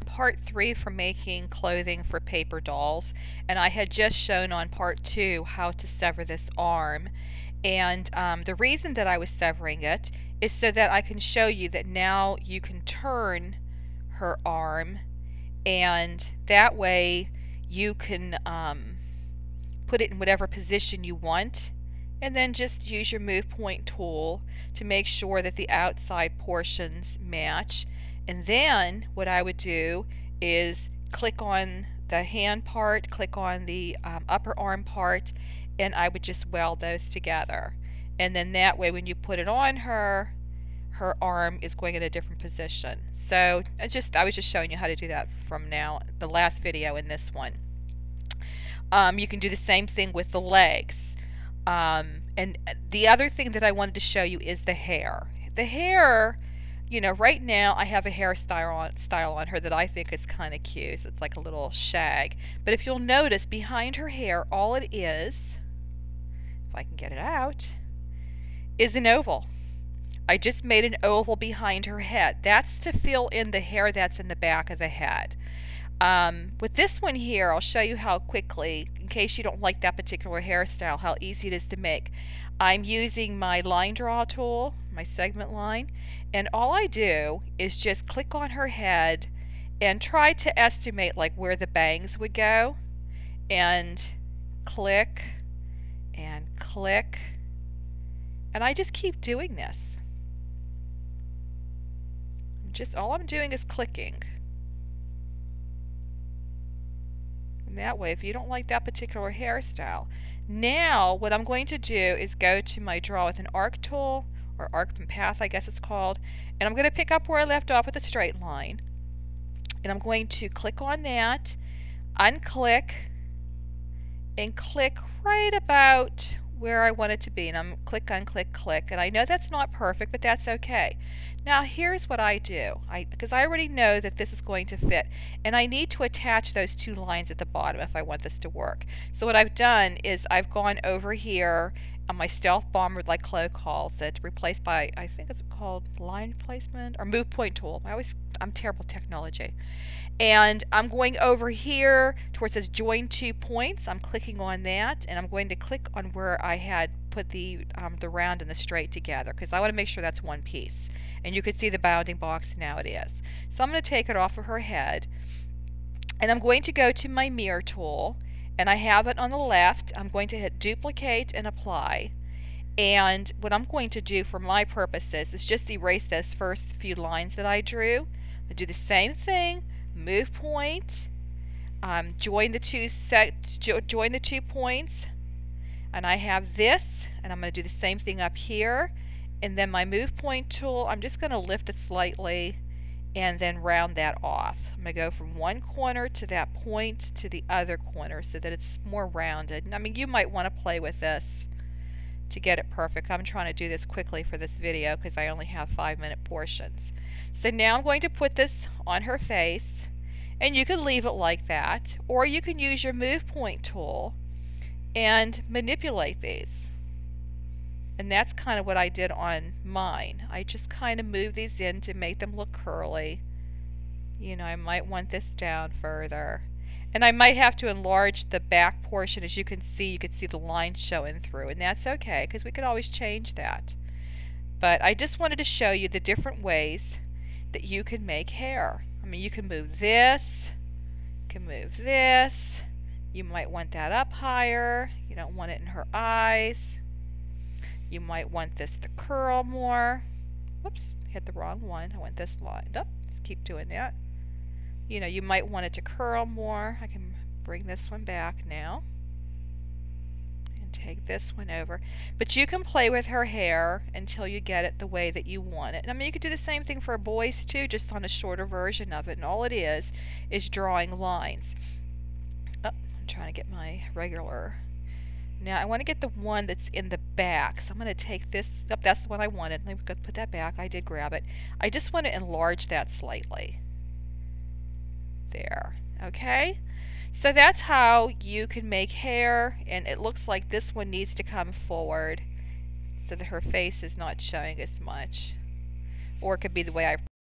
part 3 for making clothing for paper dolls, and I had just shown on part 2 how to sever this arm. And the reason that I was severing it is so that I can show you that now you can turn her arm, and that way you can put it in whatever position you want, and then just use your move point tool to make sure that the outside portions match. And then what I would do is click on the hand part, click on the upper arm part, and I would just weld those together. And then that way when you put it on her, her arm is going in a different position. So I was just showing you how to do that from the last video and this one. You can do the same thing with the legs. And the other thing that I wanted to show you is the hair. The hair, you know, right now I have a hairstyle on her that I think is kind of cute. It's like a little shag. But if you'll notice, behind her hair, all it is, if I can get it out, is an oval. I just made an oval behind her head. That's to fill in the hair that's in the back of the head. With this one here, I'll show you how quickly, in case you don't like that particular hairstyle, how easy it is to make. I'm using my line draw tool, my segment line, and all I do is just click on her head and try to estimate like where the bangs would go, and click and click, and I just keep doing this. All I'm doing is clicking. That way, if you don't like that particular hairstyle, now what I'm going to do is go to my draw with an arc tool, or arc and path I guess it's called, and I'm going to pick up where I left off with a straight line, and I'm going to click on that, unclick, and click right about where I want it to be, and I'm click, unclick, click, and I know that's not perfect, but that's okay. Now here's what I do, because I already know that this is going to fit, and I need to attach those two lines at the bottom if I want this to work. So what I've done is I've gone over here on my Stealth Bomber, like Chloe calls it, replaced by, I think it's called line placement or move point tool. I'm terrible at technology. And I'm going over here to where it says join 2 points. I'm clicking on that, and I'm going to click on where I had put the round and the straight together, because I want to make sure that's one piece. And you can see the bounding box, now it is. So I'm going to take it off of her head, and I'm going to go to my mirror tool, and I have it on the left. I'm going to hit duplicate and apply. And what I'm going to do for my purposes is just erase those first few lines that I drew. I do the same thing, move point, join the two points, and I have this, and I'm going to do the same thing up here, and then my move point tool, I'm just going to lift it slightly and then round that off. I'm going to go from one corner to that point to the other corner so that it's more rounded. And I mean, you might want to play with this to get it perfect. I'm trying to do this quickly for this video because I only have 5-minute portions. So now I'm going to put this on her face, and you can leave it like that, or you can use your move point tool and manipulate these. And that's kind of what I did on mine. I just kind of move these in to make them look curly. You know, I might want this down further. And I might have to enlarge the back portion. As you can see the line showing through, and that's okay because we could always change that. But I just wanted to show you the different ways that you can make hair. I mean, you can move this, you can move this. You might want that up higher. You don't want it in her eyes. You might want this to curl more. Whoops, hit the wrong one. I want this lined up. Let's keep doing that. You know, you might want it to curl more. I can bring this one back now and take this one over. But you can play with her hair until you get it the way that you want it. And I mean, you could do the same thing for boys too, just on a shorter version of it. And all it is drawing lines. Oh, I'm trying to get my regular. Now I want to get the one that's in the back, so I'm going to take this up. That's the one I wanted. I'm going to put that back. I did grab it. I just want to enlarge that slightly. There. Okay? So that's how you can make hair, and it looks like this one needs to come forward so that her face is not showing as much. Or it could be the way I